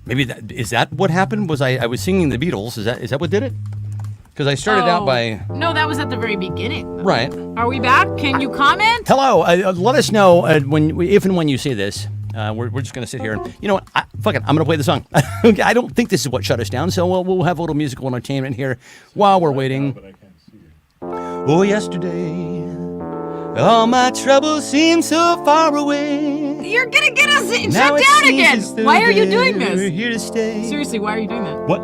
Maybe is that what happened? Was I was singing the Beatles? Is that what did it? Because I started out by... No, that was at the very beginning. Right. Are we back? Can you comment? Hello. Let us know if and when you see this. We're just going to sit here. And, you know what? Fuck it. I'm going to play the song. I don't think this is what shut us down, so we'll have a little musical entertainment here while we're waiting. Oh, yesterday, all my troubles seem so far away. You're going to get us shut down again. Why are you doing this? We're here to stay. Seriously, why are you doing that? What?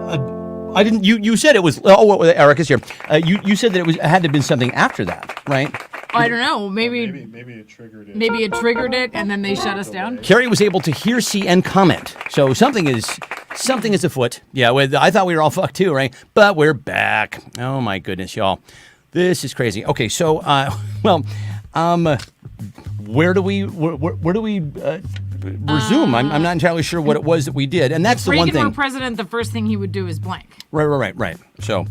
I didn't. You said it was. Eric is here. You said that it had to have been something after that, right? I don't know. Maybe it triggered it. Maybe it triggered it, and then they shut us down. Carrie was able to hear, see, and comment. So something is afoot. Yeah, I thought we were all fucked too, right? But we're back. Oh my goodness, y'all, this is crazy. Okay, so where do we resume? I'm not entirely sure what it was that we did, and that's the one thing. If Reagan were president, the first thing he would do is blank. Right. So.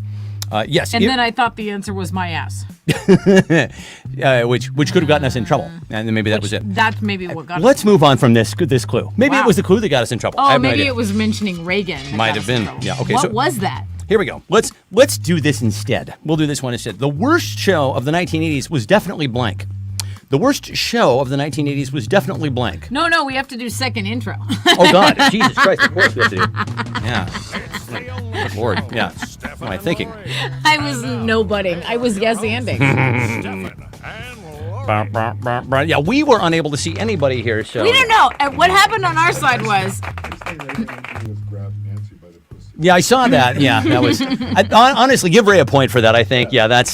Yes. And then I thought the answer was my ass. Which could have gotten us in trouble. And then maybe that was it. That's maybe what got us. Let's move on from this clue. Maybe it was the clue that got us in trouble. Oh, maybe it was mentioning Reagan. Might have been. Yeah, okay. What was that? Here we go. Let's do this instead. We'll do this one instead. The worst show of the 1980s was definitely blank. The worst show of the 1980s was definitely blank. No, we have to do second intro. Oh, God. Jesus Christ. Of course we have to do. Yeah. Good Lord. Yeah. What am I thinking? I was no-butting. I was yes-anding. Yeah, we were unable to see anybody here, so... We don't know. What happened on our side was... Yeah, I saw that. Yeah, that was... honestly, give Ray a point for that, I think. Yeah, that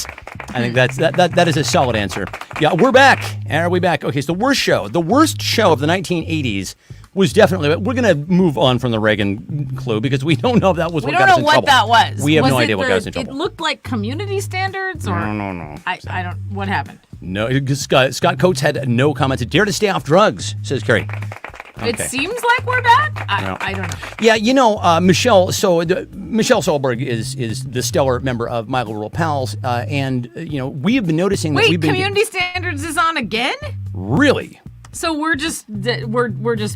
is a solid answer. Yeah, we're back. Are we back? Okay, so the worst show of the 1980s was definitely... We're going to move on from the Reagan clue because we don't know if that was what got us in trouble. We don't know what that was. We have no idea what got us in trouble. It looked like community standards or... No. I don't... What happened? No, Scott Coates had no comments. Dare to stay off drugs, says Carrie. Okay. It seems like we're back. I don't know. Yeah, you know, Michelle. So Michelle Solberg is the stellar member of My Liberal Pals, and you know we have been noticing that we've been community standards is on again. Really? So we're just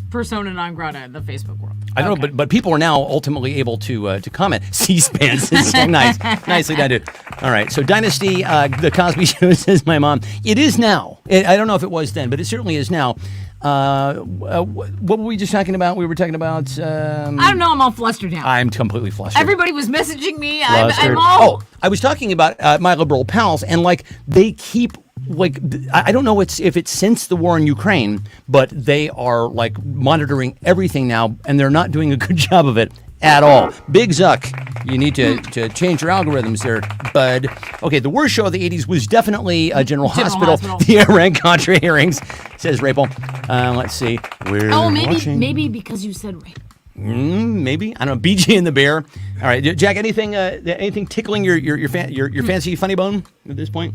persona non grata in the Facebook world. I don't know, but people are now ultimately able to comment. C-SPAN says so nice, nicely done, dude. All right, so Dynasty, the Cosby Show says my mom. It is now. I don't know if it was then, but it certainly is now. What were we just talking about? We were talking about... I don't know. I'm all flustered now. I'm completely flustered. Everybody was messaging me. I'm all... Oh, I was talking about My Liberal Pals, and like they keep... Like, I don't know if it's since the war in Ukraine, but they are like monitoring everything now, and they're not doing a good job of it at all. Big Zuck, you need to change your algorithms there, bud. Okay, the worst show of the 80s was definitely General Hospital. The Iran-Contra hearings, says Rapel. Let's see. Maybe because you said rape. Maybe. I don't know. BJ and the Bear. All right, Jack, anything tickling your fancy funny bone at this point?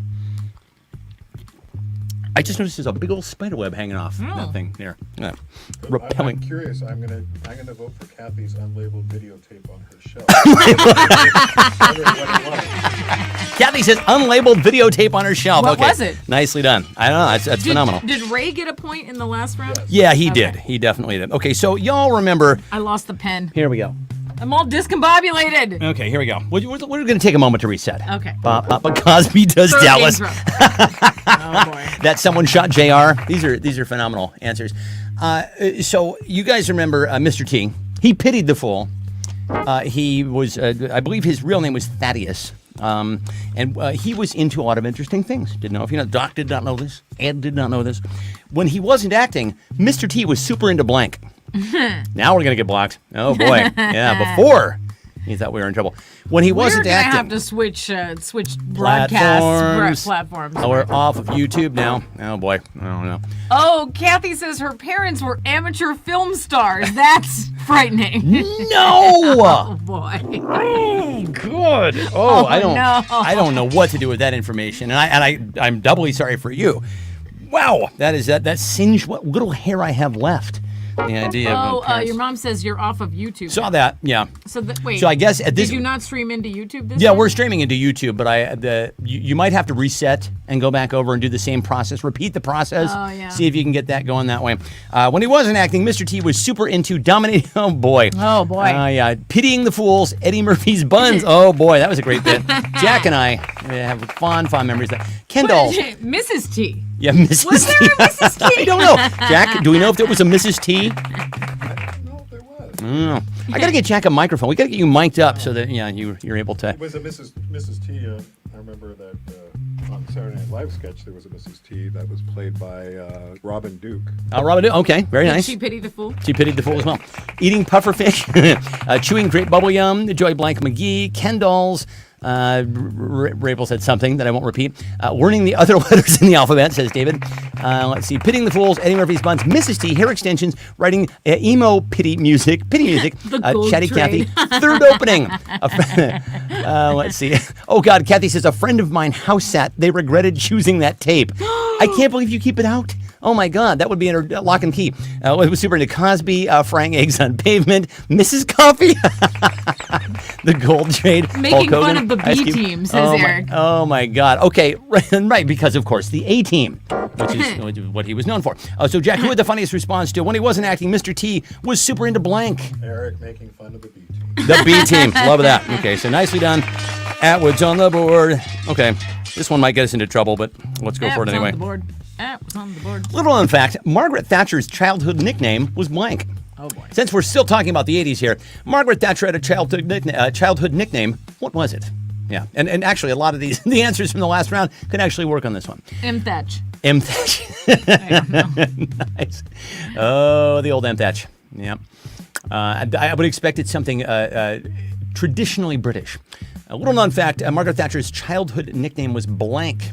I just noticed there's a big old spider web hanging off that thing there. Repelling. I'm curious. I'm gonna vote for Kathy's unlabeled videotape on her shelf. Kathy says unlabeled videotape on her shelf. What was it? Nicely done. I don't know. That's phenomenal. Did Ray get a point in the last round? Yes. Yeah, he did. He definitely did. Okay, so y'all remember. I lost the pen. Here we go. I'm all discombobulated. Okay, here we go. We're going to take a moment to reset. Okay. But Cosby does Third Dallas. Oh boy. That someone shot JR. These are phenomenal answers. So you guys remember Mr. T? He pitied the fool. He was, I believe, his real name was Thaddeus. And he was into a lot of interesting things. Didn't know if you know. Doc did not know this. Ed did not know this. When he wasn't acting, Mr. T was super into blank. Now we're gonna get blocked. Oh boy. Yeah. Before he thought we were in trouble. When he wasn't acting, we're gonna have to switch broadcast platforms. Oh, we're off of YouTube now. Oh boy. I don't know. Oh, Kathy says her parents were amateur film stars. That's frightening. No. Oh boy. Oh good. Oh, I don't know what to do with that information, and I'm doubly sorry for you. Wow. That singed what little hair I have left. The idea of parents. Your mom says you're off of YouTube. Saw that, yeah. So wait. So I guess at this. Did you not stream into YouTube this Yeah, time? we're streaming into YouTube, but you might have to reset and go back over and do the same process. Repeat the process. Oh, yeah. See if you can get that going that way. When he wasn't acting, Mr. T was super into dominating. Oh boy. Oh, boy. Yeah, pitying the fools. Eddie Murphy's buns. Oh boy, that was a great bit. Jack and I have fond memories of that. Kendall. Mrs. T. Yeah, Mrs. Was there T. a Mrs. T? I don't know. Jack, do we know if there was a Mrs. T? No, there was. I gotta get Jack a microphone. We gotta get you mic'd up so that you're able to. It was a Mrs. T. I remember that on Saturday Night Live sketch there was a Mrs. T. that was played by Robin Duke. Robin, okay, very nice. She pitied the fool. She pitied the fool as well. Eating pufferfish, chewing grape bubble yum, Joy Blank McGee, Ken dolls. Rabel said something that I won't repeat. Learning the other letters in the alphabet, says David. Let's see. Pitting the fools, Eddie Murphy's buns, Mrs. T, hair extensions, writing emo pity music, Chatty trade. Cathy. Third opening. Let's see. Oh God, Kathy says a friend of mine house sat. They regretted choosing that tape. I can't believe you keep it out. Oh my God, that would be in her lock and key. It was super into Cosby, frying eggs on pavement, Mrs. Coffee, the gold trade, Making Hulk fun Hogan, of the Ice B Cube. team, says Eric. Oh my God. Okay, right, because of course the A team, which is what he was known for. So Jack, who had the funniest response to when he wasn't acting? Mr. T was super into blank. Eric making fun of the B team. The B team, love that. Okay, so nicely done. Atwood's on the board. Okay, this one might get us into trouble, but let's go for it anyway. On the board. Was on the board. Little known fact, Margaret Thatcher's childhood nickname was blank. Oh boy. Since we're still talking about the 80s here, Margaret Thatcher had a childhood nickname. What was it? Yeah, and actually a lot of these, the answers from the last round could actually work on this one. M. Thatch. M. Thatch. Nice. Oh, the old M. Thatch. Yeah. I would expect it's something traditionally British. A little known fact, Margaret Thatcher's childhood nickname was blank.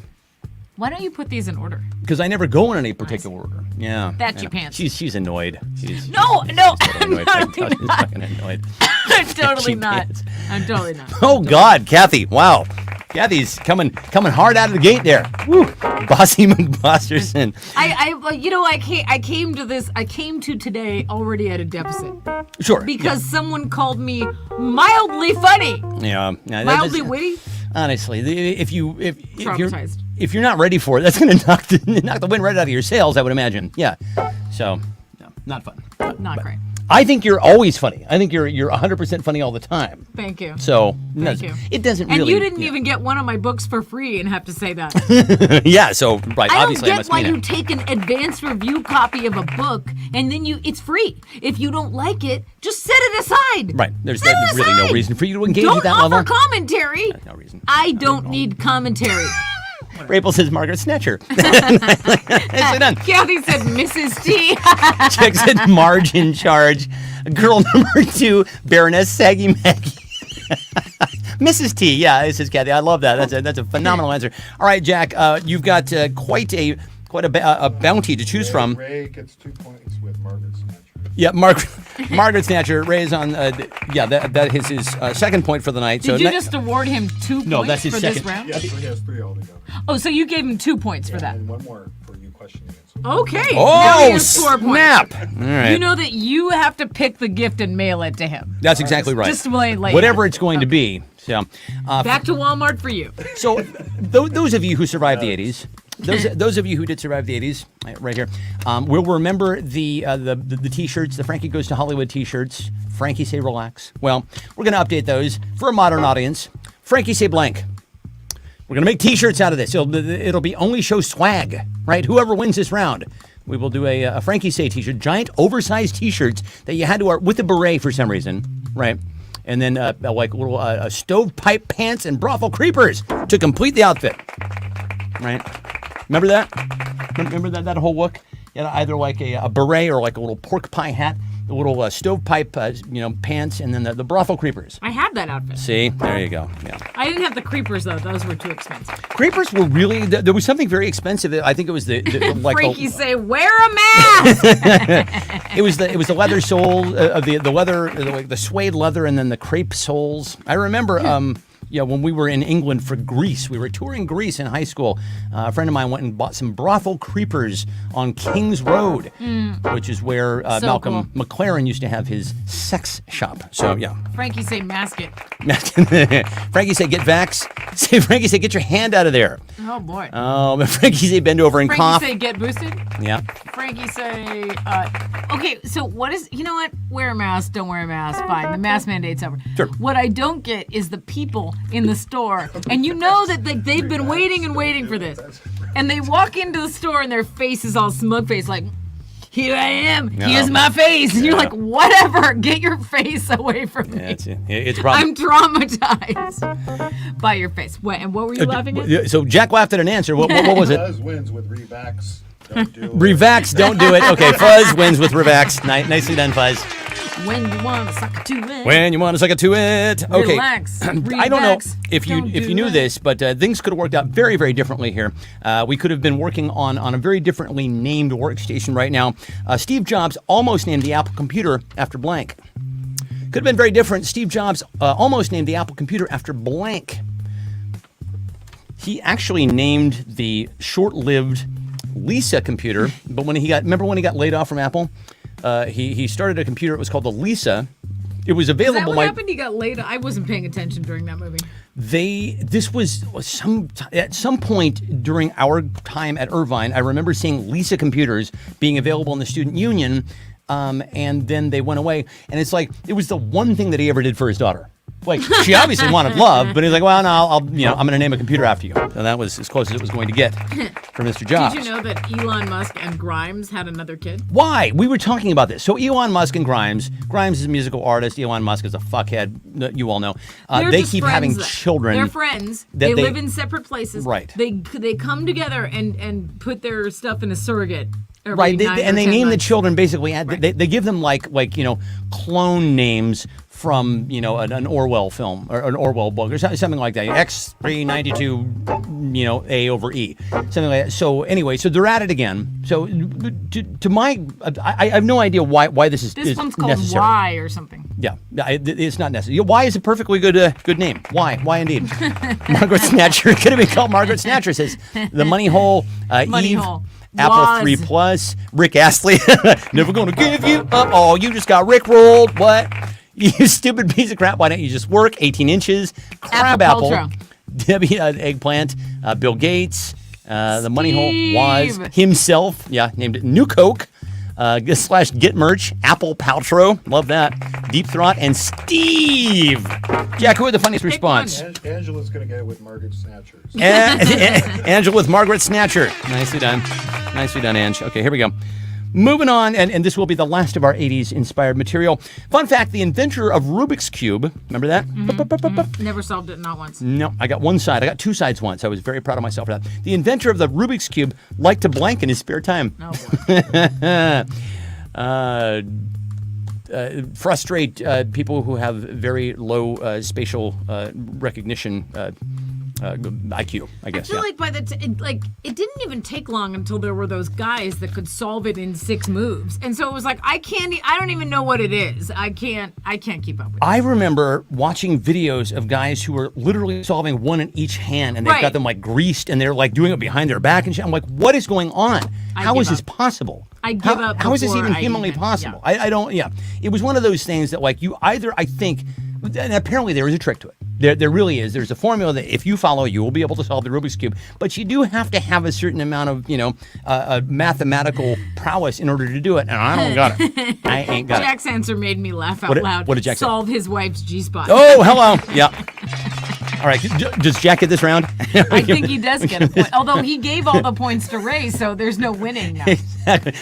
Why don't you put these in order? Because I never go in any particular order. Yeah. That's I your know. pants. She's annoyed. No, She's I'm fucking not. annoyed. I'm totally She not. pants. I'm totally not. Oh God, Kathy! Wow, Kathy's coming hard out of the gate there. Woo, Bossy McBosterson. I came to today already at a deficit. Sure. Because someone called mildly funny. Yeah. Mildly witty. Honestly, if Traumatized. if you're not ready for it, that's going to knock the wind right out of your sails, I would imagine. Yeah. So, no, not fun. Not great. I think you're always funny. I think you're 100% funny all the time. Thank you. So Thank you. It doesn't And really. you didn't even get one of my books for free and have to say that. Yeah. So right. I don't Obviously, I get must why mean you it. take an advanced review copy of a book and then it's free. If you don't like it, just set it aside. Right. There's Set it really no aside. reason for you to engage Don't at that offer level. commentary. No reason. I don't need commentary. Rapel says Margaret Snatcher. Nicely done. Kathy said Mrs. T. Chick said Marge in charge. Girl number 2, Baroness Saggy Maggie. Mrs. T. Yeah, this is Kathy. I love that. That's a phenomenal answer. All right, Jack, you've got quite a bounty to choose from. Ray gets 2 points with Margaret Snatcher. Yeah, Margaret Snatcher. Ray's on. That is his second point for the night. Did you just award him 2 points No, that's his for second. this round? Yes, so he has 3 altogether. Oh, so you gave him 2 points for that. And one more for you questioning it. So Okay. Now he Oh, has 4 points. snap! All right. You know that you have to pick the gift and mail it to him. That's exactly right. Just lay Whatever it's going to be. So, Back to Walmart for you. So, those of you who survived the 80s, those of you who did survive the 80s, right here, will remember the T-shirts, the Frankie Goes to Hollywood T-shirts. Frankie Say Relax. Well, we're going to update those for a modern audience. Frankie Say Blank. We're going to make T-shirts out of this. It'll be only show swag, right? Whoever wins this round, we will do a Frankie Say T-shirt, giant oversized T-shirts that you had to wear with a beret for some reason, right? And then like little stovepipe pants and brothel creepers to complete the outfit, right? Remember that? Remember that whole look? You had either like a beret or like a little pork pie hat, the little stovepipe pants, and then the brothel creepers. I had that outfit. See, there you go. Yeah. I didn't have the creepers though; those were too expensive. Creepers were really. There was something very expensive. I think it was the like Frankie say, "Wear a mask." it was the leather sole of the leather, like the suede leather, and then the crepe soles. I remember Yeah, when we were in England for Greece, we were touring Greece in high school. A friend of mine went and bought some brothel creepers on King's Road, which is where So Malcolm McLaren used to have his sex shop. So, yeah. Frankie say mask it. Frankie said, get vax. Frankie said, get your hand out of there. Oh, boy. Frankie said, bend over and Frankie cough. say get boosted. Yeah. Frankie say, okay, so what is, you know what? Wear a mask, don't wear a mask, fine. The mask mandate's over. Sure. What I don't get is the people in the store. And you know that they've been waiting and waiting for this. And they walk into the store and their face is all smug face, like, here I am, here's my face. And you're like, whatever, get your face away from me. It's a problem. I'm traumatized by your face. What, and what were you laughing at? So Jack laughed at an answer. What was it? Fuzz wins with Revax. Don't do it. Revax, don't do it. Okay, Fuzz wins with Revax. Nicely done, Fuzz. When you want to suck it to it. When you want to suck it to it. Okay. Relax. I don't know if you Don't do knew that. this, but things could have worked out very, very differently here. We could have been working on a very differently named workstation right now. Steve Jobs almost named the Apple computer after blank. Could have been very different. Steve Jobs almost named the Apple computer after blank. He actually named the short-lived Lisa computer, but remember when he got laid off from Apple? He started a computer. It was called the Lisa. It was Is that available. what happened? He got laid. I wasn't paying attention during that movie. This was at some point during our time at Irvine. I remember seeing Lisa computers being available in the student union, and then they went away. And it's like it was the one thing that he ever did for his daughter. Like, she obviously wanted love, but he's like, well, no, I'm going to name a computer after you. And that was as close as it was going to get for Mr. Jobs. Did you know that Elon Musk and Grimes had another kid? Why? We were talking about this. So Elon Musk and Grimes is a musical artist. Elon Musk is a fuckhead. You all know. They're They just keep friends, having though. children. They're friends. that They they- live in separate places. Right. They come together and put their stuff in a surrogate. Every Right, 9 or and they 10 name the months. children basically. They give them like clone names from an Orwell film or an Orwell book or something like that. X392 A over E, something like that. So anyway, so they're at it again. So to my, I have no idea why this is This one's called necessary. Y or something. Yeah, it's not necessary. Y is a perfectly good name. Why indeed? Margaret Snatcher. It could have been called Margaret Snatcher. Says the Money Hole. Money Eve. Hole. Apple Was. 3 Plus, Rick Astley, never gonna give you up. Oh, you just got Rick rolled. What? You stupid piece of crap. Why don't you just work? 18 inches, crab apple, Paltrow. Debbie Eggplant, Bill Gates, the Money Hole was Steve. himself. Yeah, named it New Coke. / Get Merch, Apple Paltrow, love that. Deep Throat, and Steve. Jack, who had the funniest Pick response? Angela's going to get it with Margaret Snatcher. Angela with Margaret Snatcher. Nicely done. Nicely done, Ange. Okay, here we go. Moving on, and this will be the last of our 80s inspired material. Fun fact, the inventor of Rubik's Cube, remember that? Never solved it, not once. No, I got one side. I got two sides once. I was very proud of myself for that. The inventor of the Rubik's Cube liked to blank in his spare time. Oh, boy. Frustrate people who have very low spatial recognition IQ, I guess. I feel like by the it didn't even take long until there were those guys that could solve it in 6 moves, and so it was like I don't even know what it is. I can't keep up with it. I remember watching videos of guys who were literally solving one in each hand, and they've got Right. them like greased, and they're like doing it behind their back and shit. I'm like, what is going on? How give is this up. possible? I give up How is this before even I humanly even- possible? yeah. I don't. Yeah, it was one of those things that like you either I think, and apparently there is a trick to it. There really is. There's a formula that if you follow, you will be able to solve the Rubik's Cube. But you do have to have a certain amount of mathematical prowess in order to do it, and I don't got it. I ain't got it. Jack's answer made me laugh out What did- loud. what did Jack say? Solve his wife's G-spot. Oh, hello. Yeah. All right. Does Jack get this round? I think he does get a point. Although he gave all the points to Ray, so there's no winning now.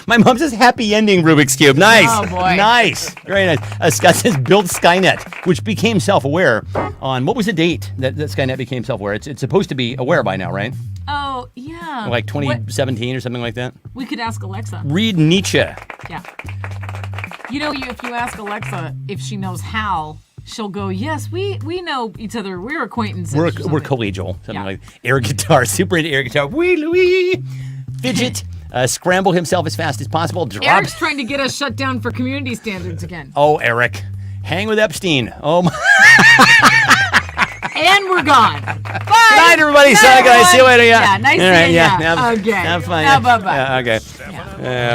My mom says happy ending Rubik's Cube. Nice. Oh, boy. Nice. Very nice. Scott says build Skynet, which became self-aware on, what was the date that Skynet became self-aware? It's supposed to be aware by now, right? Oh, yeah. Like What- 2017 or something like that? We could ask Alexa. Read Nietzsche. Yeah. If you ask Alexa if she knows Hal, she'll go, yes, we know each other. We're acquaintances. We're or something. collegial. Something Yeah. like air guitar. Super into air guitar. Wee Louie. Fidget. Scramble himself as fast as possible. Drop. Eric's trying to get us shut down for community standards again. Oh, Eric. Hang with Epstein. Oh, my. And we're gone. Bye. Good night, everybody. See you later. Yeah, nice seeing ya. Okay. Have fun. Yeah, bye-bye. Yeah, okay.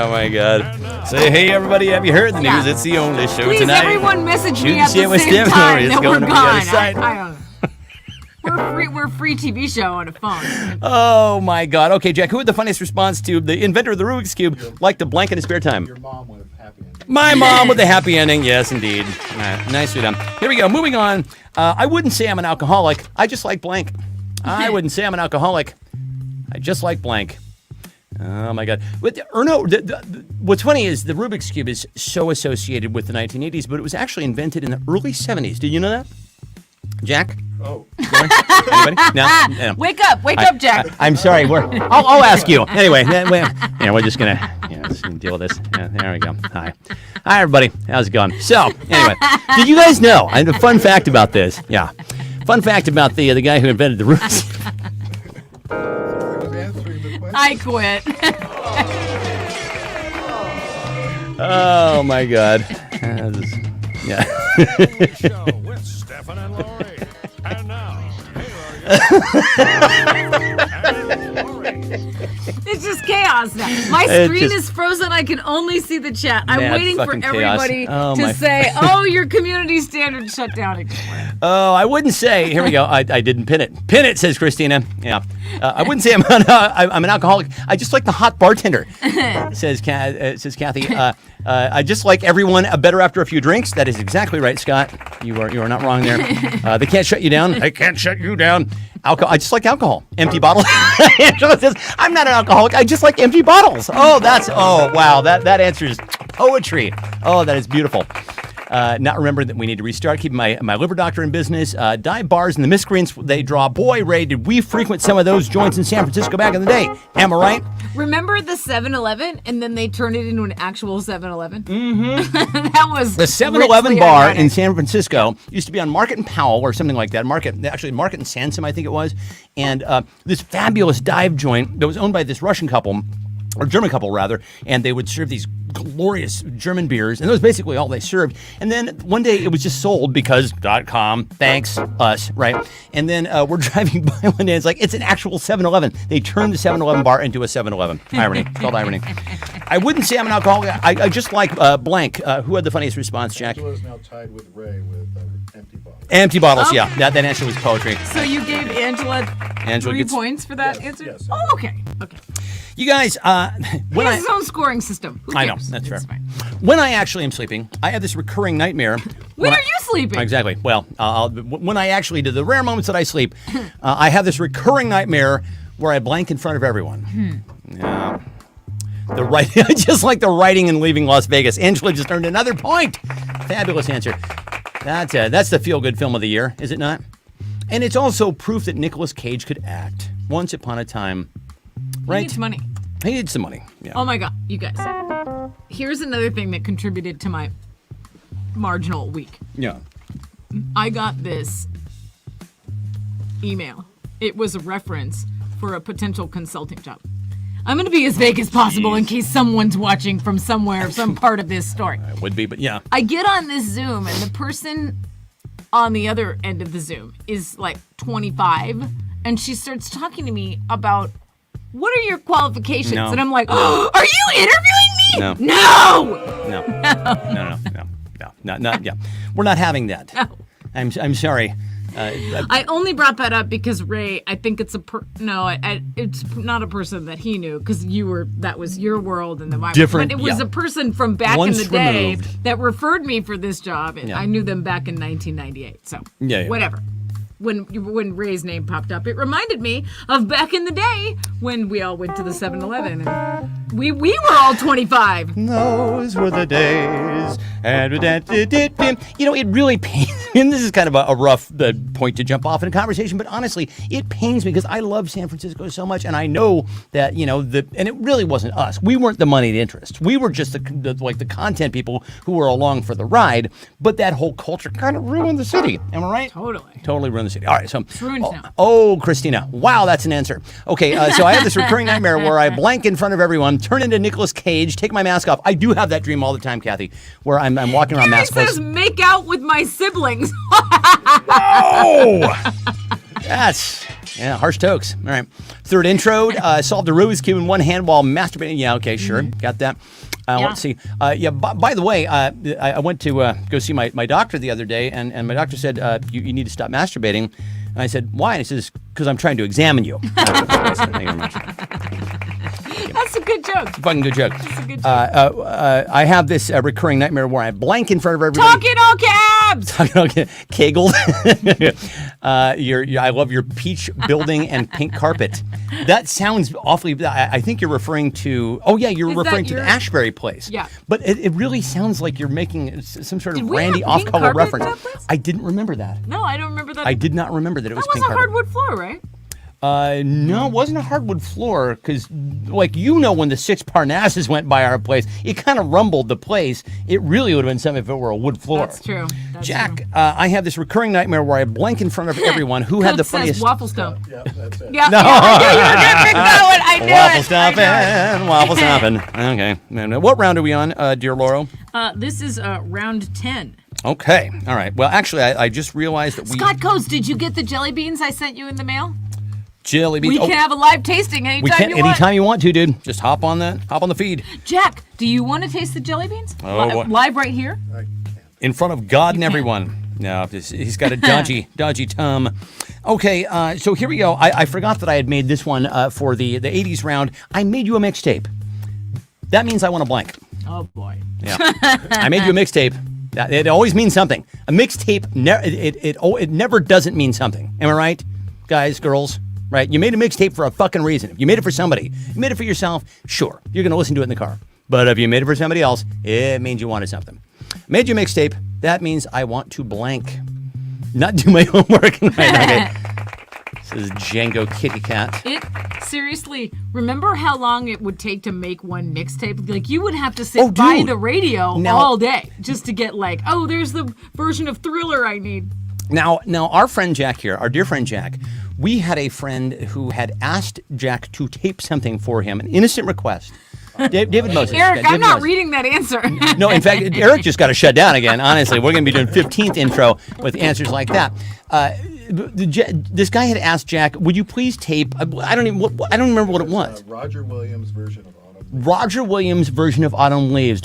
Oh, my God. Say, hey, everybody, have you heard the news? It's the only show Please, tonight. everyone message me You at see it the with same Stephen, or time it's that going we're to the other gone. side? I don't know. We're a free TV show on a phone. Oh, my God. Okay, Jack, who had the funniest response to the inventor of the Rubik's Cube like to blank in his spare time? Your mom with a happy ending. My mom with a happy ending. Yes, indeed. Nicely done. Here we go. Moving on. I wouldn't say I'm an alcoholic. I just like blank. I wouldn't say I'm an alcoholic. I just like blank. Oh, my God. What's funny is the Rubik's Cube is so associated with the 1980s, but it was actually invented in the early 70s. Did you know that? Jack? Oh. Anybody? No? Wake up, Jack. I'm sorry. I'll ask you. Anyway, we're just going to deal with this. Yeah, there we go. Hi, everybody. How's it going? So, anyway, did you guys know? I have a fun fact about this. Yeah. Fun fact about the guy who invented the Rubik's Cube. I was answering the question. I quit. Oh, my God. Yeah. Show with Stefan and Laurie. And now, It's just chaos now. My screen is frozen. I can only see the chat. I'm Mad waiting for fucking everybody chaos. Oh, my to say, "Oh, your community standard shut down again." Oh, I wouldn't say. Here we go. I didn't pin it. Pin it, says Christina. Yeah. I wouldn't say I'm an alcoholic. I just like the hot bartender, says Kathy. I just like everyone better after a few drinks. That is exactly right, Scott. You are not wrong there. They can't shut you down. They can't shut you down. Alcohol. I just like alcohol. Empty bottles. Angela says, I'm not an alcoholic. I just like empty bottles. Oh, wow. That answers poetry. Oh, that is beautiful. Not remember that we need to restart. Keep my liver doctor in business. Dive bars and the miscreants they draw. Boy, Ray, did we frequent some of those joints in San Francisco back in the day. Am I right? Remember the 7-Eleven, and then they turned it into an actual 7-Eleven? Mm-hmm. That was the 7-Eleven bar in San Francisco used to be on Market and Powell or something like that. Market and Sansom, I think it was. And this fabulous dive joint that was owned by this Russian couple, or German couple rather, and they would serve these glorious German beers, and that was basically all they served. And then one day it was just sold because .com, thanks us, right? And then we're driving by one day, and it's like, it's an actual 7-Eleven. They turned the 7-Eleven bar into a 7-Eleven. Irony. It's called irony. I wouldn't say I'm an alcoholic. I just like blank. Who had the funniest response, Jack? Angela is now tied with Ray with empty bottles. Empty bottles, yeah. That answer was poetry. So you gave Angela 3 points for that answer? Yes. Oh, okay. You guys, He has his own scoring system. Who I know, cares? that's fair. It's fine. When I actually am sleeping, I have this recurring nightmare. When are you sleeping? Exactly. Well, when I actually do the rare moments that I sleep, I have this recurring nightmare where I blank in front of everyone. Yeah. The writing, I just like the writing and leaving Las Vegas. Angela just earned another point. Fabulous answer. That's the feel-good film of the year, is it not? And it's also proof that Nicolas Cage could act. Once upon a time, right? He needs money. He needs some money. Yeah. Oh my God, you guys. Here's another thing that contributed to my marginal week. Yeah. I got this email. It was a reference for a potential consulting job. I'm going to be as vague as possible in case someone's watching from somewhere, some part of this story. It would be, but yeah. I get on this Zoom, and the person on the other end of the Zoom is like 25, and she starts talking to me about, what are your qualifications? No. And I'm like, oh, are you interviewing me? No. No! No. Yeah. We're not having that. No. I'm sorry. I only brought that up because Ray, I think it's it's not a person that he knew because that was your world and the my different. But it was a person from back Once in the day removed. that referred me for this job, and Yeah. I knew them back in 1998. So whatever. When Ray's name popped up, it reminded me of back in the day when we all went to the 7-Eleven and we were all 25. Those were the days. It really pains me. And this is kind of a rough point to jump off in a conversation, but honestly, it pains me because I love San Francisco so much, and I know that, and it really wasn't us. We weren't the moneyed interest. We were just the content people who were along for the ride, but that whole culture kind of ruined the city. Am I right? Totally ruined the city. All right, so. It's ruined now. Oh, Christina. Wow, that's an answer. Okay, so I have this recurring nightmare where I blank in front of everyone, turn into Nicolas Cage, take my mask off. I do have that dream all the time, Kathy, where I'm walking around He maskless. says, make out with my siblings. Oh! Harsh tokes. All right. Third intro, solved the Rubik's Cube in one hand while masturbating. Yeah, okay, sure. Got that. Let's see. By the way, I went to go see my doctor the other day, and my doctor said, you need to stop masturbating. And I said, why? And he says, because I'm trying to examine you. I said, thank you very much. That's a good joke. It's a fucking good joke. That's a good joke. I have this recurring nightmare where I blank in front of everybody. Talking all cabs. Kegel. I love your peach building and pink carpet. That sounds awfully. I think you're referring to. Oh yeah, you're referring to the Ashbury place. Yeah. But it really sounds like you're making some sort of Did we Randy have pink off-color carpet at reference. that place? I didn't remember that. No, I don't remember that. I did not remember that it was That was pink a carpet. hardwood floor, right? No, it wasn't a hardwood floor because, when the Six Parnassus went by our place, it kind of rumbled the place. It really would have been something if it were a wood floor. That's true. That's Jack, true. I have this recurring nightmare where I blank in front of everyone. Who had the Says funniest? waffle stump. Yeah, that's it. Yeah, No. I knew you were gonna pick that one. I knew Waffle it. stomping, waffle stomping. Okay. And what round are we on, dear Lauro? This is round 10. Okay. All right. Well, actually, I just realized that Scott Coates, did you get the jelly beans I sent you in the mail? jelly beans. We can have a live tasting anytime we can you want. anytime you want to, dude. Just hop on the feed. Jack, do you want to taste the jelly beans? Oh, what? Live right here? I can't. In front of God and everyone. No, he's got a dodgy tum. Okay, so here we go. I forgot that I had made this one for the 80s round. I made you a mixtape. That means I want to blank. Oh, boy. Yeah. I made you a mixtape. It always means something. A mixtape, it never doesn't mean something. Am I right? Guys, girls, right? You made a mixtape for a fucking reason. If you made it for somebody, you made it for yourself, sure, you're going to listen to it in the car. But if you made it for somebody else, it means you wanted something. Made you a mixtape, that means I want to blank. Not do my homework. Okay. This is Django Kitty Cat. Seriously, remember how long it would take to make one mixtape? Like, you would have to sit by the radio all day just to get there's the version of Thriller I need. Now, our friend Jack here, our dear friend Jack, we had a friend who had asked Jack to tape something for him, an innocent request. David Moses. Eric, David I'm not Moses. reading that answer. No, in fact, Eric just got to shut down again. Honestly, we're going to be doing 15th intro with answers like that. This guy had asked Jack, "Would you please tape?" I don't remember what it was. Roger Williams' version of Autumn Leaves. Roger Williams' version of Autumn Leaves.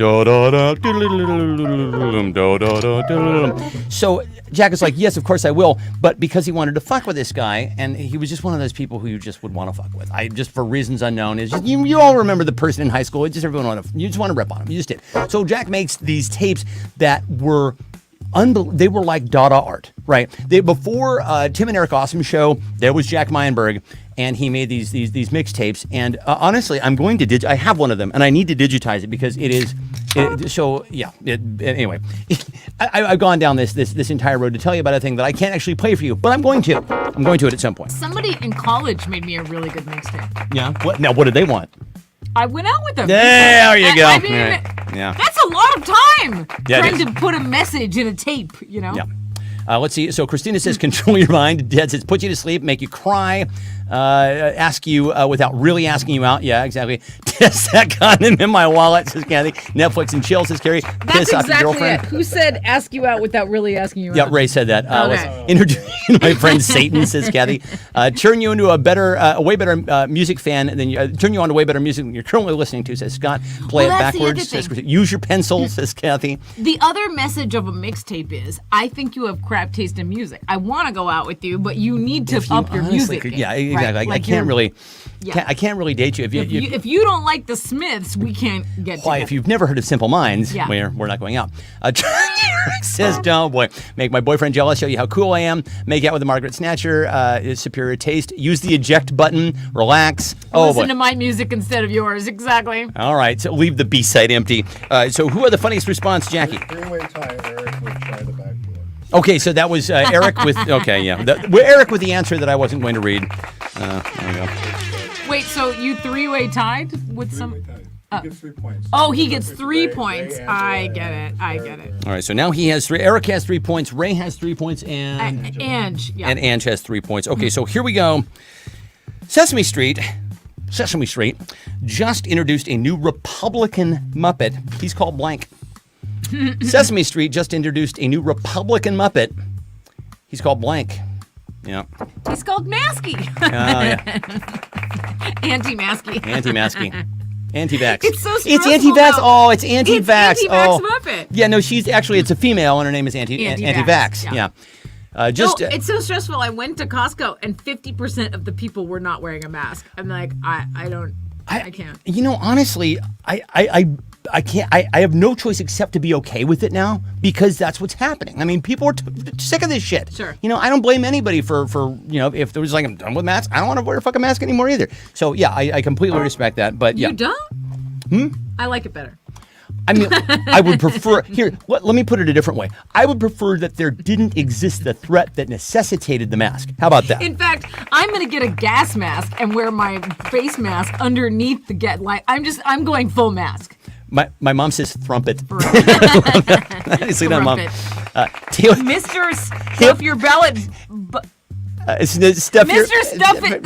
So Jack is like, yes, of course I will, but because he wanted to fuck with this guy, and he was just one of those people who you just would want to fuck with. Just for reasons unknown, is just, you all remember the person in high school. You just want to rip on him. You just did. So Jack makes these tapes that were. They were like Dada art, right? Before Tim and Eric Awesome show, there was Jack Meinberg, and he made these mixtapes. And honestly, I'm going to I have one of them, and I need to digitize it because it is. Anyway, I've gone down this entire road to tell you about a thing that I can't actually play for you, but I'm going to. I'm going to it at some point. Somebody in college made me a really good mixtape. Yeah. What did they want? I went out with them. There you go. I mean, Yeah. that's a lot of time Yeah, trying to put a message in a tape, you know? Yeah. Let's see. So Christina says, control your mind. Dad says, put you to sleep, make you cry, ask you without really asking you out. Yeah, exactly. Test that condom in my wallet, says Kathy. Netflix and chill, says Carrie. That's Piss off your exactly girlfriend. it. Who said ask you out without really asking you out? Yeah, Ray said that. Okay. Let's introduce you to my friend Satan, says Kathy. Turn you into a way better music fan than turn you on to way better music than you're currently listening to, says Scott. Play it that's the backwards, other says thing. Christina. Use your pencil, says Kathy. The other message of a mixtape is, I think you have crap taste in music. I want to go out with you, but you need to up your music game. Yeah, exactly. Right? I can't really. Yeah. I can't really date you If you don't like the Smiths, we can't get Why, together. if you've never heard of Simple Minds, Yeah. we're not going out. Says, oh boy, make my boyfriend jealous, show you how cool I am, make out with a Margaret Snatcher, is superior taste, use the eject button, relax. Oh Listen boy. to my music instead of yours. Exactly. All right, so leave the B-side empty. So who are the funniest response, Jackie? Three-way tie, Eric would try the back door. Okay, so that was Eric with, okay, yeah. Eric with the answer that I wasn't going to read. There we go. Wait, so you three-way tied with some... Three-way tie. He gets 3 points. Oh, he gets With 3 Ray, points. Angela, I get it. I get it. All right, so now he has 3. Eric has 3 points. Ray has 3 points, and Ange, yeah. Ange has 3 points. Okay, so here we go. Sesame Street just introduced a new Republican Muppet. He's called blank. Sesame Street just introduced a new Republican Muppet. He's called blank. Yeah. He's called Masky. Oh, yeah. Anti-Masky. Anti-masky. Anti-vax. It's so It's stressful, anti-vax. though. Oh, it's anti-vax. It's anti-vax oh. Muppet. Yeah, no, it's a female, and her name is anti-vax. Yeah. It's so stressful. I went to Costco, and 50% of the people were not wearing a mask. I'm like, I can't. You know, honestly, I can't. I have no choice except to be okay with it now because that's what's happening. I mean, people are sick of this shit. Sure. You know, I don't blame anybody for if there was like I'm done with masks, I don't want to wear a fucking mask anymore either. So yeah, I completely respect that. But yeah, You don't? I like it better. I mean, I would prefer let me put it a different way. I would prefer that there didn't exist the threat that necessitated the mask. How about that? In fact, I'm gonna get a gas mask and wear my face mask underneath the I'm going full mask. My mom says thrumpet. Nicely done, Mom. Taylor, Mr. Stuff your ballot.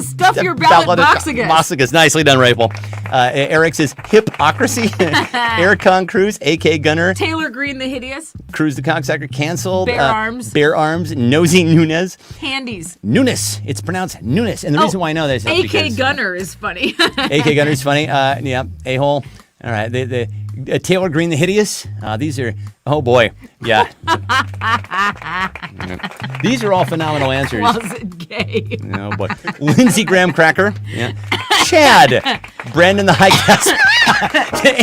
stuff your ballot boxigus. Nicely done, Rachel. Eric says hypocrisy. Aircon Cruz, A.K. Gunner. Taylor Green the Hideous. Cruz the Cocksucker canceled. Bare Arms. Bare Arms. Nosy Nunez. Handies. Nunes. It's pronounced Nunes. And the reason why I know this is A.K. because Gunner is funny. A.K. Gunner is funny. Yeah. A-hole. All right. The Taylor Green the Hideous. These are, oh boy. Yeah. These are all phenomenal answers. Closet gay. Oh boy. Lindsey Graham Cracker. Yeah. Chad. Brandon the high gas.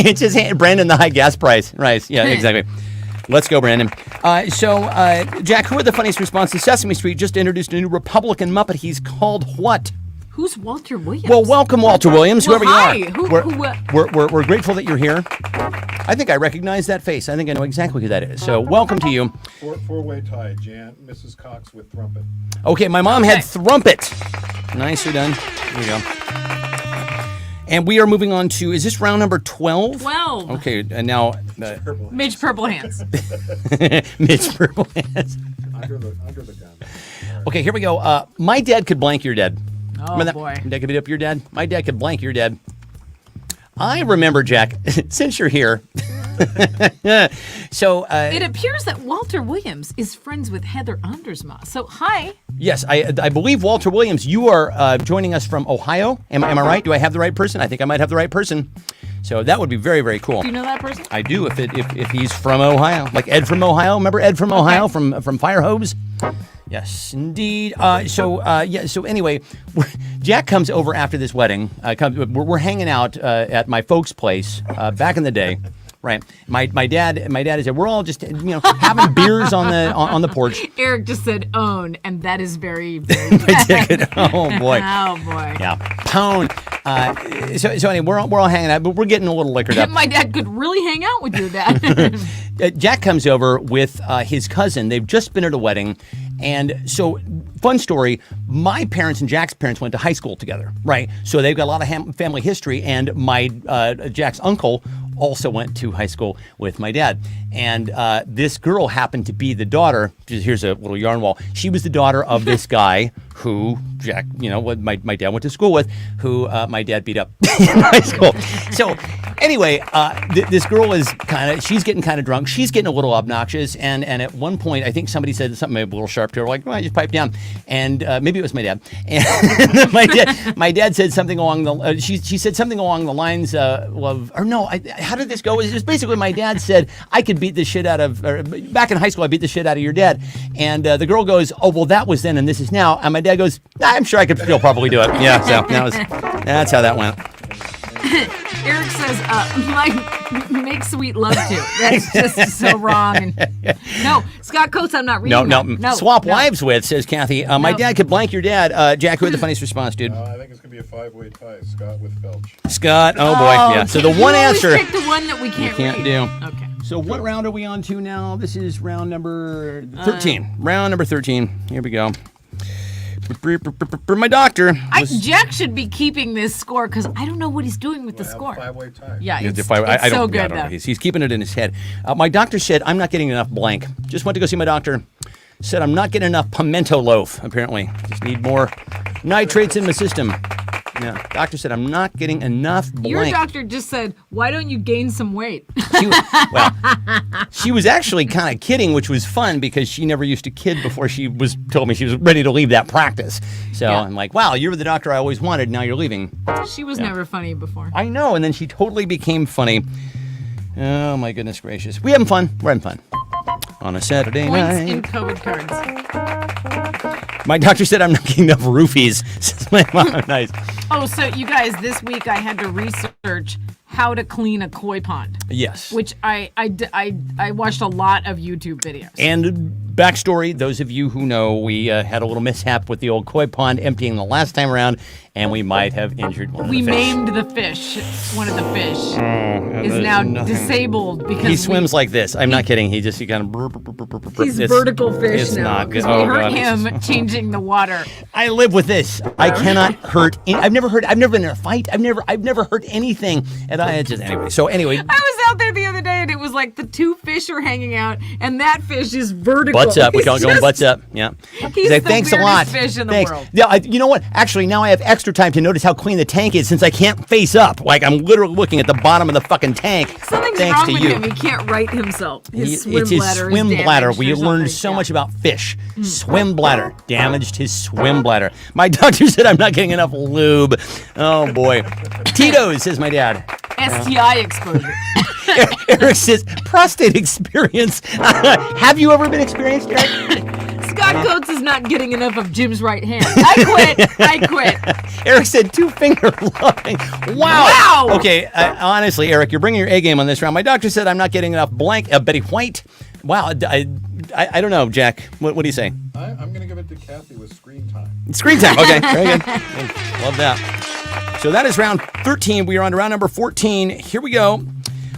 It's his hand. Brandon the high gas price. Right. Yeah, exactly. Let's go, Brandon. Jack, who are the funniest responses? Sesame Street just introduced a new Republican Muppet. He's called what? Who's Walter Williams? Well, welcome, Walter Williams, whoever hi. you are. We're grateful that you're here. I think I recognize that face. I think I know exactly who that is. So welcome to you. Four-way tie. Jan, Mrs. Cox with Thrumpet. Okay, my mom had Thrumpet. Nicely done. Here we go. And we are moving on to, is this round number 12? 12. Okay, and now... Midge Purple Hands. Midge Purple Hands. Under the gun. Right. Okay, here we go. My dad could blank your dad. Oh, boy. My dad could beat up your dad. My dad could blank your dad. I remember, Jack, since you're here. So it appears that Walter Williams is friends with Heather Andersma. So, hi. Yes, I believe, Walter Williams, you are joining us from Ohio. Am I right? Do I have the right person? I think I might have the right person. So that would be very, very cool. Do you know that person? I do, if he's from Ohio. Like Ed from Ohio. Remember Ed from Ohio from Fire Hose? Yes, indeed. So anyway, Jack comes over after this wedding. We're hanging out at my folks' place back in the day. Right. My dad is there. We're all just having beers on the porch. Eric just said own, and that is very, very bad. Oh boy. Oh boy. Yeah. Pound. So anyway, we're all hanging out, but we're getting a little liquored up. My dad could really hang out with your dad. Jack comes over with his cousin. They've just been at a wedding. And so, fun story, my parents and Jack's parents went to high school together, right? So they've got a lot of family history, and my Jack's uncle also went to high school with my dad. And this girl happened to be the daughter, here's a little yarn wall, she was the daughter of this guy who Jack, what my dad went to school with, who my dad beat up in high school. So anyway, this girl is she's getting kind of drunk. She's getting a little obnoxious. And at one point, I think somebody said something maybe a little sharp to her, like, well, just pipe down. And maybe it was my dad. And my dad said something along the, she said something along the lines of, or no, how did this go? It was basically my dad said, I could beat the shit out of, back in high school, I beat the shit out of your dad. And the girl goes, oh, well, that was then and this is now. And my dad goes, I'm sure I could still probably do it. Yeah, so that's how that went. Eric says, make sweet love to. That's just so wrong. No, Scott Coates, I'm not reading No. Swap wives with, says Kathy. My dad could blank your dad. Jack, who had the funniest response, dude? I think it's going to be a five-way tie. Scott with Felch. Scott, oh boy. Yeah, so the one answer. Pick the one that we can't read. do. Okay. So what round are we on to now? This is round number 13. Round number 13. Here we go. My doctor. Jack should be keeping this score because I don't know what he's doing with the score. Five-way tie. Yeah, it's I so don't, good. I don't know. He's keeping it in his head. My doctor said I'm not getting enough blank. Just went to go see my doctor. Said I'm not getting enough pimento loaf. Apparently, just need more nitrates in my system. Yeah. Doctor said, I'm not getting enough blank. Your doctor just said, why don't you gain some weight? She was actually kind of kidding, which was fun because she never used to kid before she told me she was ready to leave that practice. So Yeah. I'm like, wow, you're the doctor I always wanted. Now you're leaving. She was never funny before. I know. And then she totally became funny. Oh, my goodness gracious. We having fun. We're having fun. On a Saturday Points night. in code cards. My doctor said I'm not getting enough roofies. Says my mom. Nice. Oh, so you guys, this week I had to research how to clean a koi pond, Yes. which I watched a lot of YouTube videos. And backstory, those of you who know, we had a little mishap with the old koi pond emptying the last time around, and we might have injured one of the We fish. maimed the fish. One of the fish is there's now nothing. disabled because He swims like this. I'm not kidding. He kind of... he's vertical fish it's now. not good. Because we Oh, hurt God. him changing the water. I live with this. I cannot hurt. I've never been in a fight. I've never hurt anything. And anyway. I was out there the other day and it was like the two fish are hanging out and that fish is vertical. Butts up. We call it going just- butts up. Yeah. He's like, the thanks a weirdest lot. fish in the Thanks. world. Yeah. You know what? Actually, now I have extra time to notice how clean the tank is since I can't face up. Like I'm literally looking at the bottom of the fucking tank. Something's thanks wrong to with you. him. He can't right himself. His swim It's his bladder swim is bladder. damaged We or learned something. so Yeah. much about fish. Swim bladder. Damaged his swim bladder. My doctor said I'm not getting enough lube. Oh, boy. Tito's, says my dad. STI exposure. Eric says, prostate experience. Have you ever been experienced, Eric? Scott Coates is not getting enough of Jim's right hand. I quit. Eric said, two-finger loving. Wow. Okay, honestly, Eric, you're bringing your A game on this round. My doctor said I'm not getting enough blank. Betty White. Wow. I don't know, Jack. What do you say? I'm going to give it to Kathy with screen time. Screen time. Okay, very good. Love that. So that is round 13. We are on to round number 14. Here we go.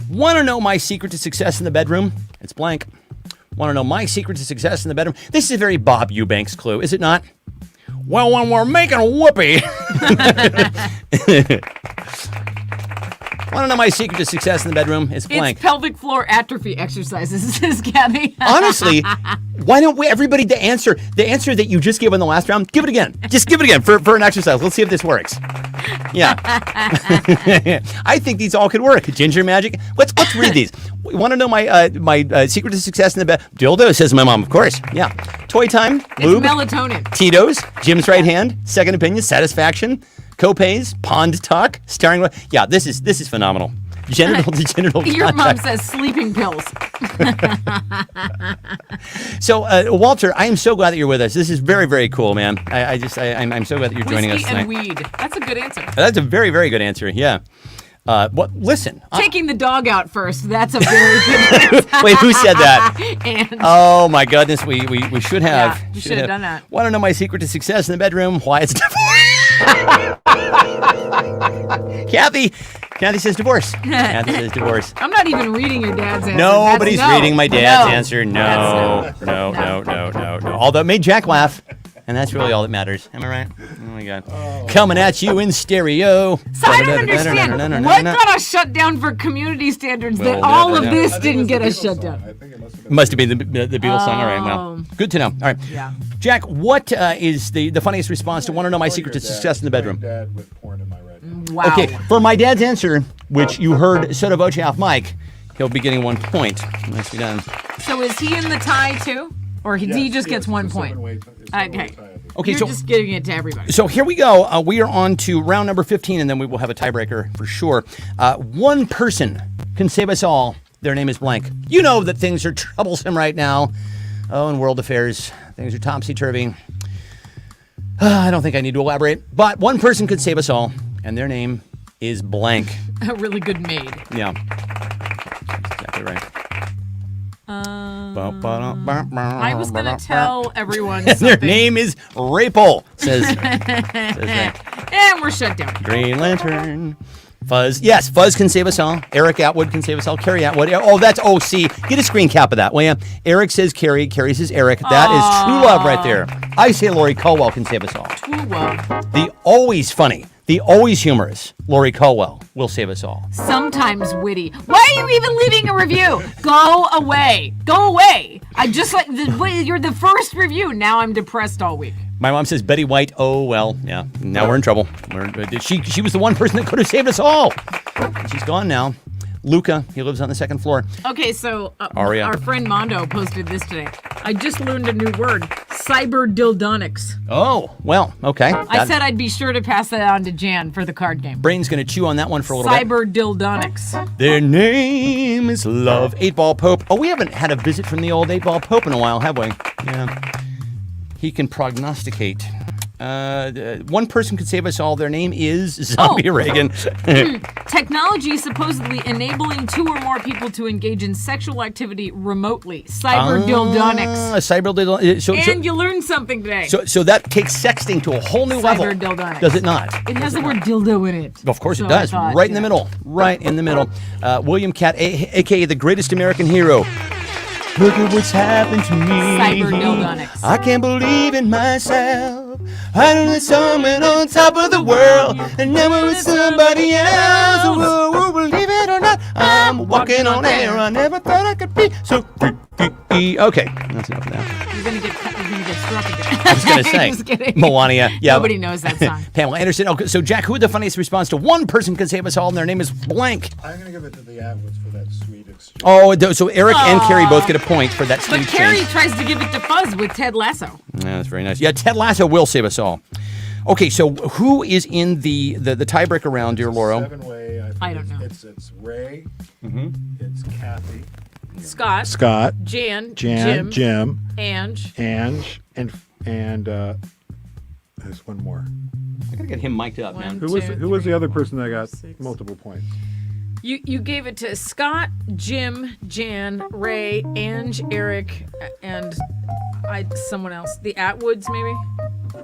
Want to know my secret to success in the bedroom? It's blank. Want to know my secret to success in the bedroom? This is a very Bob Eubanks clue, is it not? Well, when we're making a whoopee. Want to know my secret to success in the bedroom? It's blank. It's pelvic floor atrophy exercises, says Kathy. Honestly, why don't we, everybody, the answer that you just gave in the last round, give it again. Just give it again for an exercise. Let's see if this works. Yeah. I think these all could work. Ginger magic. Let's read these. You want to know my secret to success in the bed? Dildo, says my mom, of course. Yeah. Toy time, lube, It's melatonin. Tito's, Jim's right hand, second opinion, satisfaction, copays, pond talk, staring. Yeah, this is phenomenal. Genital to genital Your mom contact. says sleeping pills. So, Walter, I am so glad that you're with us. This is very, very cool, man. I'm so glad that you're joining us Whiskey tonight. and weed. That's a good answer. That's a very, very good answer. Yeah. Listen. Taking the dog out first. That's a very good answer. Wait, who said that? And Oh my goodness, we should have. Yeah, you should have done that. Want to know my secret to success in the bedroom? Why it's divorce? Kathy says divorce. Kathy says divorce. I'm not even reading your dad's answer. Nobody's That's no. reading my dad's No. answer. That's No. Although it made Jack laugh, and that's really all that matters. Am I right? Oh my God. Coming at you in stereo. So I don't understand. What got us shut down for community standards that Well, all of yeah. this I think didn't it get was us the shut Beatles down? song. I think it must have been. Must have been the Beatles song. All right, well, good to know. All right. Yeah. Jack, what is the funniest response to want to know my secret to success in the bedroom? Dad with porn in my red. Wow. Okay, for my dad's answer, which you heard sotto voce off mic, he'll be getting 1 point. Nicely done. So is he in the tie too? Or he Yes, just gets yes, 1 it's a point? seven-way Okay. tie, I think. Okay, You're so just giving it to everybody. so here we go. We are on to round number 15, and then we will have a tiebreaker for sure. One person can save us all. Their name is blank. You know that things are troublesome right now. Oh, in world affairs, things are topsy-turvy. I don't think I need to elaborate, but one person could save us all, and their name is blank. A really good maid. Yeah. That's exactly right. I was going to tell everyone Their something. name is Rapel, says Ray. And we're shut down. Green Lantern. Fuzz. Yes, Fuzz can save us all. Eric Atwood can save us all. Carrie Atwood. Oh, that's see. Get a screen cap of that, will ya? Eric says Carrie. Carrie says Eric. That is true love right there. I say Lori Colwell can save us all. True love. The always funny, the always humorous Lori Colwell will save us all. Sometimes witty. Why are you even leaving a review? Go away. Go away. I just you're the first review. Now I'm depressed all week. My mom says Betty White. Oh, well, yeah. Now we're in trouble. She was the one person that could have saved us all. She's gone now. Luca, he lives on the second floor. Okay, so Aria. our friend Mondo posted this today. I just learned a new word, cyberdildonics. Oh, well, okay. I said I'd be sure to pass that on to Jan for the card game. Brain's going to chew on that one for a little bit. Cyberdildonics. Their name is Love. 8-Ball Pope. Oh, we haven't had a visit from the old 8-Ball Pope in a while, have we? Yeah. He can prognosticate. One person could save us all. Their name is Zombie Reagan. Technology supposedly enabling 2 or more people to engage in sexual activity remotely. Cyberdildonics. Cyberdildonics. And you learned something today. So that takes sexting to a whole new level. Cyberdildonics. Does it not? It has the word dildo in it. Of course So it does. I thought, Right in the middle. Right in the middle. William Catt, a.k.a. the greatest American hero. Look at what's happened to me. Cyberdildonics. I can't believe in myself. I know that someone on top of the world, and never with somebody else. The world will believe it or not. I'm walking on air. I never thought I could be so free. Okay, that's enough of that. You're gonna get struck again. I was going to say, Just kidding. Melania. Yeah. Nobody knows that song. Pamela Anderson. Okay, so Jack, who had the funniest response to one person can save us all, and their name is blank. I'm going to give it to the Atwoods for that sweet exchange. Oh, so Eric and Carrie both get a point for that sweet But Carrie change. tries to give it to Fuzz with Ted Lasso. Yeah, that's very nice. Yeah, Ted Lasso will save us all. Okay, so who is in the tiebreaker round, dear Laurel? 7-way. I don't know. It's Ray. It's Kathy. Scott, Jan, Jim, Jim, Ange. and there's one more. I gotta get him mic'd up, man. One, Who was the other person that got multiple points? You gave it to Scott, Jim, Jan, Ray, Ange, Eric, and someone else. The Atwoods, maybe?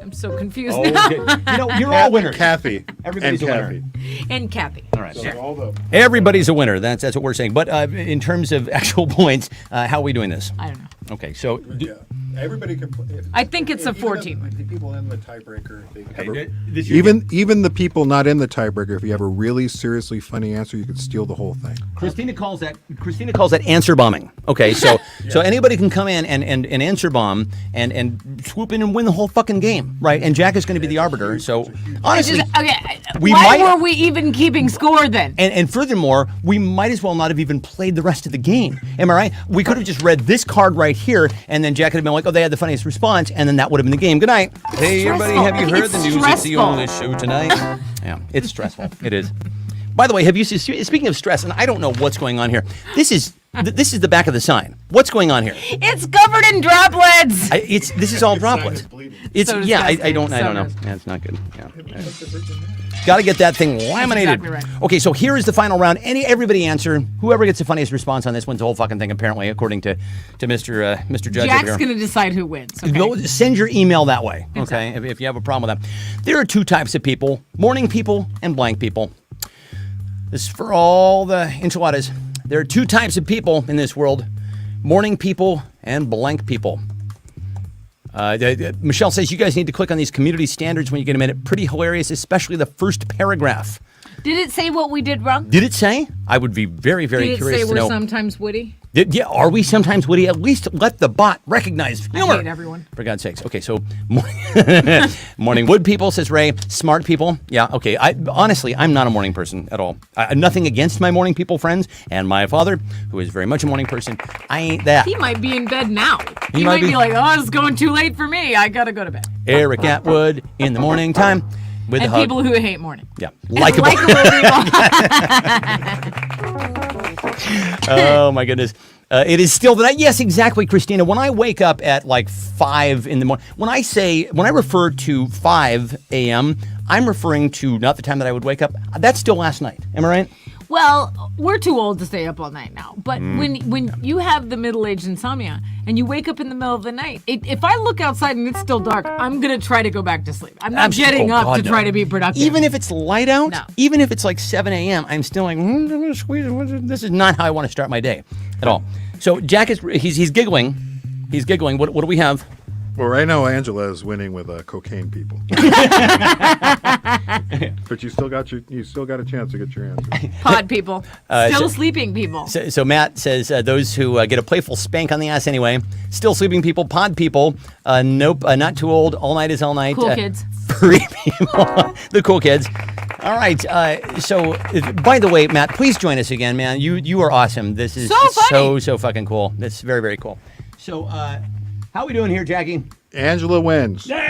I'm so confused now. You know, you're all winners. Kathy. Everybody's and a Kathy. winner. And Kathy. All right. So all the Everybody's a winner. That's what we're saying. But in terms of actual points, how are we doing this? I don't know. Okay, so yeah. Everybody can. I think it's a even 14. The people in the tiebreaker. Even the people not in the tiebreaker, if you have a really seriously funny answer, you could steal the whole thing. Christina calls that answer bombing. Okay, so so anybody can come in and answer bomb and swoop in and win the whole fucking game, right? And Jack is going to be the arbiter. So honestly, Okay, we why might- were we even keeping score then? and furthermore, we might as well not have even played the rest of the game. Am I right? We could have just read this card right here, and then Jack could have been like, "Oh, they had the funniest response," and then that would have been the game. Good night. Hey, everybody, have you heard It's the news? It's the stressful. only show tonight. Yeah, it's stressful. It is. By the way, have you seen, speaking of stress, and I don't know what's going on here. This is the back of the sign. What's going on here? It's covered in droplets. This is all droplets. is bleeding. It's So yeah. I disgusting. don't So know. gross. Yeah, it's not good. Yeah. Got to get that thing laminated. exactly right. Okay, so here is the final round. Everybody answer. Whoever gets the funniest response on this wins the whole fucking thing. Apparently, according to Mr. Judge Jack's over here. going to decide who wins. Okay? Go, send your email that way, okay, Exactly. if you have a problem with that. There are 2 types of people, morning people and blank people. This is for all the enchiladas. There are 2 types of people in this world, morning people and blank people. Michelle says you guys need to click on these community standards when you get a minute. Pretty hilarious, especially the first paragraph. Did it say what we did wrong? Did it say? I would be very, very Did it curious say to we're know. sometimes witty? Yeah, are we sometimes witty? At least let the bot recognize humor. I hate everyone. For God's sakes. Okay, so morning wood people, says Ray. Smart people. Yeah, okay. Honestly, I'm not a morning person at all. Nothing against my morning people friends and my father, who is very much a morning person. I ain't that. He might be in bed now. He He might might be. be like, oh, it's going too late for me. I got to go to bed. Eric Atwood in the morning time with And a hug. people who hate morning. Yeah, And likable. people. Oh my goodness. It is still the night. Yes, exactly, Christina. When I wake up at like 5 in the morning, when I refer to 5 a.m., I'm referring to not the time that I would wake up. That's still last night. Am I right? Well, we're too old to stay up all night now. But Mm. when you have the middle-aged insomnia and you wake up in the middle of the night, if I look outside and it's still dark, I'm going to try to go back to sleep. I'm not getting Oh, up God, to no. try to be productive. Even if it's light out, No. even if it's like 7 a.m., I'm still like, I'm gonna squeeze it. This is not how I want to start my day at all. So Jack is he's giggling. He's giggling. What do we have? Well, right now Angela is winning with cocaine people, but you still got a chance to get your answer. Pod people. Still sleeping people. So Matt says those who get a playful spank on the ass anyway. Still sleeping people, pod people. Nope, not too old. All night is all night. Cool kids. Free people, the cool kids. All right. So, by the way, Matt, please join us again, man. You are awesome. This is So funny. so fucking cool. That's very, very cool. So, how are we doing here, Jackie? Angela wins. Not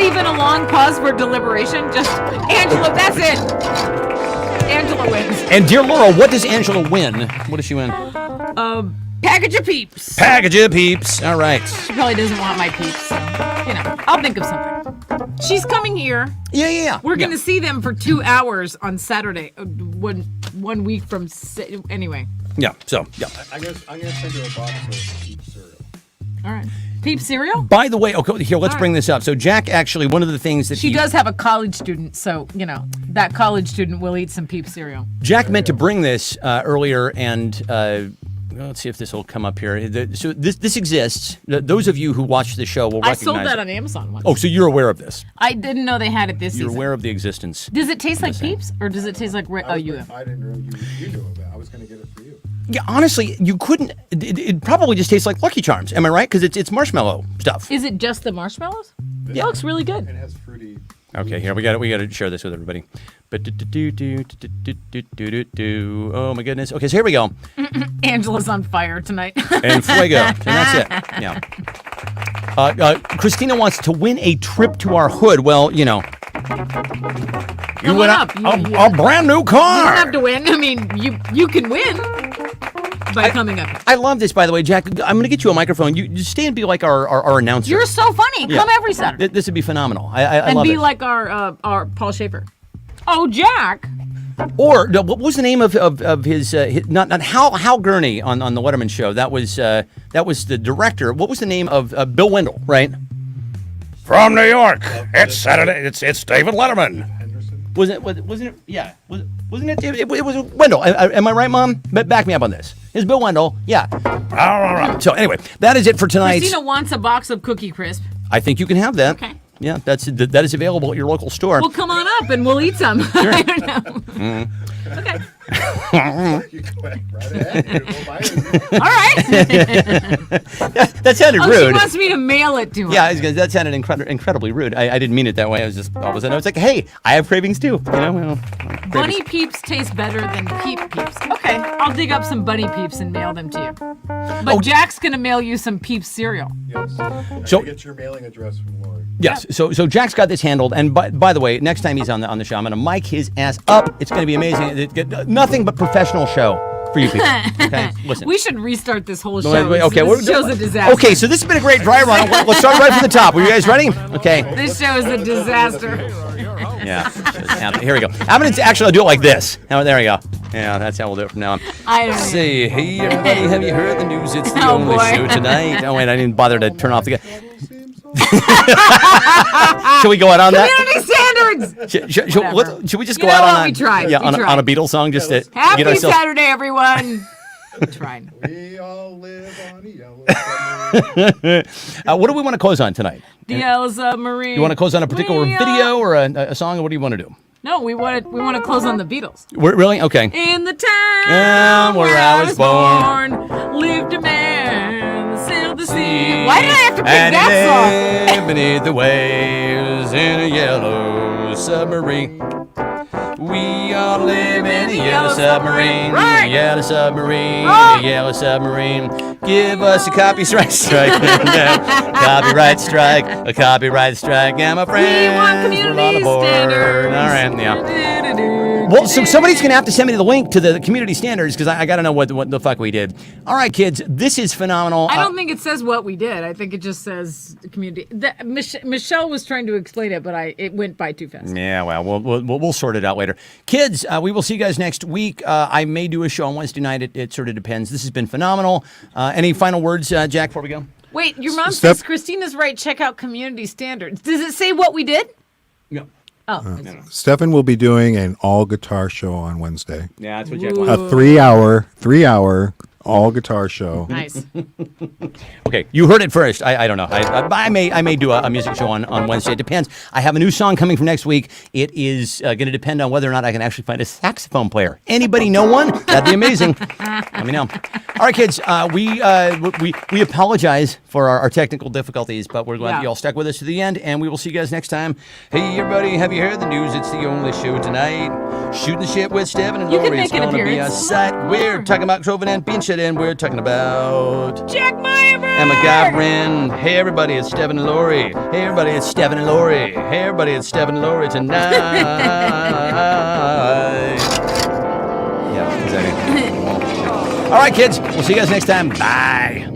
even a long pause for deliberation. Just Angela. That's it. Angela wins. And dear Laura, what does Angela win? What does she win? Package of peeps. Package of peeps. All right. She probably doesn't want my peeps, so I'll think of something. She's coming here. Yeah. We're gonna see them for 2 hours on Saturday. One week from anyway. Yeah. So yeah. I'm gonna send you a box of Peep cereal. All right. Peep cereal? By the way, okay, here, let's All right. bring this up. So Jack, actually, one of the things that She does have a college student, so, that college student will eat some Peep cereal. Jack meant to bring this earlier, and let's see if this will come up here. So this exists. Those of you who watch the show will I recognize sold that it. on Amazon once. Oh, so you're aware of this. I didn't know they had it this You're season. aware of the existence. Does it taste like Peeps, or does it taste like... you am. I didn't know you knew about it. I was gonna get it for you. Yeah, honestly, you couldn't. It probably just tastes like Lucky Charms. Am I right? Because it's marshmallow stuff. Is it just the marshmallows? Yeah. It looks really good. It has fruity. Okay, here we got to share this with everybody. Oh my goodness. Okay, so here we go. Angela's on fire tonight. And fuego. And that's it. Yeah. Christina wants to win a trip to our hood. Well, you Come win on up. a brand new You car. don't have to win. I mean, you can win by coming up. I love this, by the way, Jack. I'm going to get you a microphone. You stay and be like our announcer. You're so funny. Yeah. Come every Saturday. This would be phenomenal. I And love be it. like our Paul Schaefer. Oh, Jack. Or what was the name of his not Hal Gurney on the Letterman show? That was the director. What was the name of Bill Wendell? Right? From New York, it's Saturday. It's David Letterman. Henderson. Wasn't it? Yeah. Wasn't it? It was Wendell. Am I right, Mom? Back me up on this. It's Bill Wendell. Yeah. All right. So anyway, that is it for tonight. Christina wants a box of Cookie Crisp. I think you can have that. Okay. Yeah, that is available at your local store. Well, come on up and we'll eat some. I don't know. Okay. You go right ahead. We'll buy it. All right. That sounded Oh, rude. she wants me to mail it to her. Yeah, that sounded incredibly rude. I didn't mean it that way. I was just all of a sudden I was like, hey, I have cravings too. Bunny Peeps taste better than Peep Peeps. Okay, I'll dig up some Bunny Peeps and mail them to you. But Jack's gonna mail you some Peeps cereal. Yes. So- I get your mailing address from Lori. Yes. So Jack's got this handled, and by the way, next time he's on the show, I'm gonna mic his ass up. It's gonna be amazing. Nothing but professional show for you people. Okay, listen. We should restart this whole show. Wait, okay, this show's a disaster. Okay, so this has been a great dry run. Let's start right from the top. Are you guys ready? Okay. This show is a disaster. Yeah. Here we go. I'm gonna actually do it like this. Oh, there we go. Yeah, that's how we'll do it from now on. I don't know. Say, hey everybody, have you heard the news? It's the Oh, only boy. show tonight. Oh wait, I didn't bother to turn off the. Should we go out on that? Community standards. Whatever. Should we just You go know out what? on We tried. Yeah, We on tried. a Beatles song just to Happy get ourselves. Saturday, everyone. Tried. We all live on a yellow submarine. What do we want to close on tonight? The Yellow Submarine. You want to close on a particular We video or a song, or what do you want to do? No, we want to close on the Beatles. Really? Okay. In the town where I was born, lived a man that sailed the sea. Why did I have to pick and that he song? lived beneath the waves in a yellow submarine. We all live in a yellow submarine. Right. A yellow submarine. Right. A yellow submarine. Give us a copyright strike. Copyright strike. A copyright strike. And my We friends, want we're community on aboard. standards. All right, yeah. Well, so somebody's going to have to send me the link to the community standards because I got to know what the fuck we did. All right, kids, this is phenomenal. I don't think it says what we did. I think it just says community. Michelle was trying to explain it, but it went by too fast. Yeah, well, we'll sort it out later. Kids, we will see you guys next week. I may do a show on Wednesday night. It sort of depends. This has been phenomenal. Any final words, Jack, before we go? Wait, your mom Steph- says Christina's right. Check out community standards. Does it say what we did? No. Oh, Stefan will be doing an all guitar show on Wednesday. Yeah, that's what Jack Ooh. wants. A 3 hour All guitar show. Nice. Okay, you heard it first. I don't know. I may do a music show on Wednesday. It depends. I have a new song coming from next week. It is going to depend on whether or not I can actually find a saxophone player. Anybody know one? That'd be amazing. Let me know. All right, kids. We apologize for our technical difficulties, but we're glad that you all stuck with us to the end, and we will see you guys next time. Hey, everybody, have you heard the news? It's the only show tonight. Shooting the shit with Steven and You can Lori. It's make an going to be a appearance. sight. We're talking about Trovan and being shit in. We're talking about Jack Meyer. Emma Gavrin. Hey everybody, it's Steven and Lori. Hey everybody, it's Steven and Lori. Hey everybody, it's Steven and Lori tonight. Yeah, exactly. All right, kids. We'll see you guys next time. Bye.